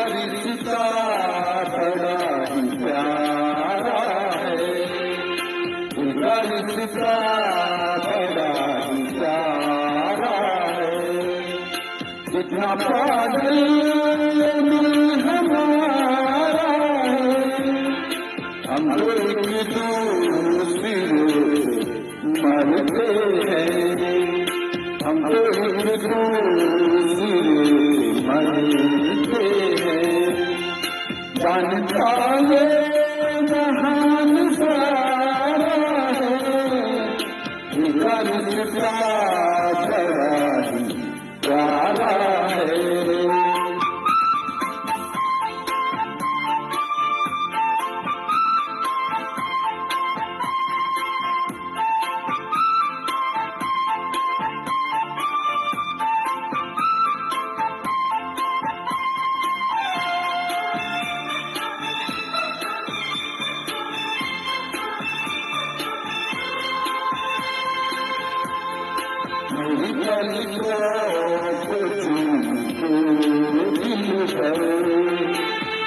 रिश्ता बड़ा ही प्यारा है, उनका रिश्ता बड़ा ही प्यारा है। जितना पागल दिल हमारा है, हम तो एक दूसरे मरते हैं, हम तो एक दूसरे मरते हैं। जानता ये जहान सारा है, इनका रिश्ता बड़ा ही प्यारा है। मेरी गलियों को चूमते दिल भर,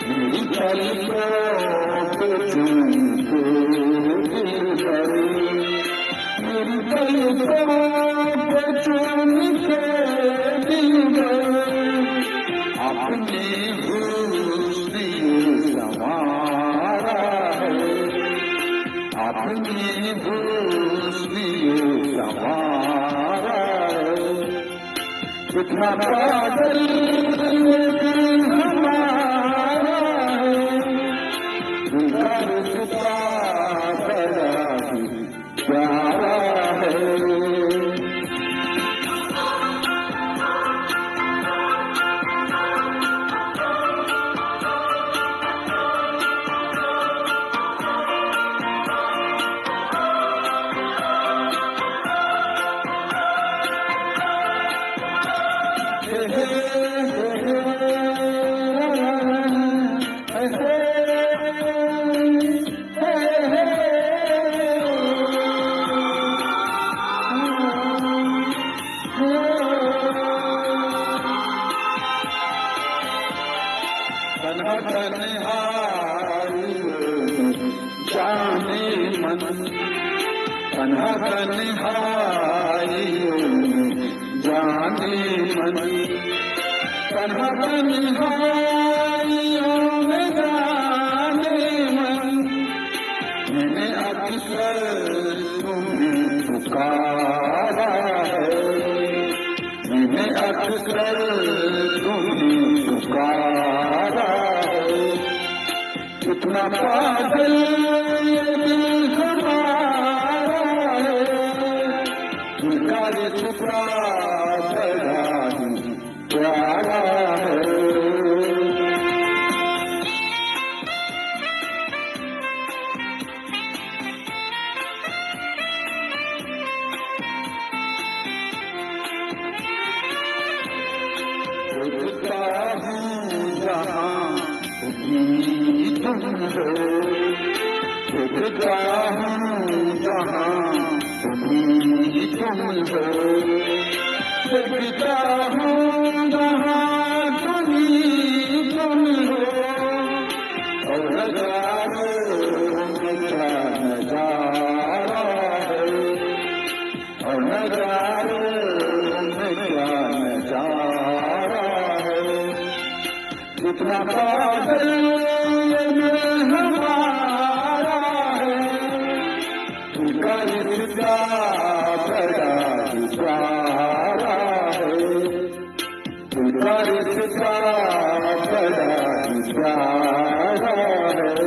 मेरी गलियों को चूमते दिल भर, मेरी गलियों को चूमते दिल भर। अपने हुस्न संवारा है, अपने हुस्न संवारा है। कितना पागल दिल हमारा है, उनका रिश्ता बड़ा ही प्यारा है। तन्हा तन्हाई जाने मन, तन्हा तन्हाई जाने मन, तन्हा तन्हाइयों में जाने मन। मैंने अक्सर तुम्हें पुकारा है, मैंने अक्सर तुम्हें पुकारा है। कितना पागल दिल हमारा है, उनका रिश्ता बड़ा ही प्यारा है। देखता हूँ जहाँ भी तुम हो, देखता हूँ जहाँ भी तुम हो, देखता हूँ जहाँ तुम हो। और नजारों में क्या नजारा है, और नजारों में क्या नजारा है। कितना पागल दिल हमारा है, उनका रिश्ता बड़ा ही प्यारा है, उनका रिश्ता बड़ा ही प्यारा है।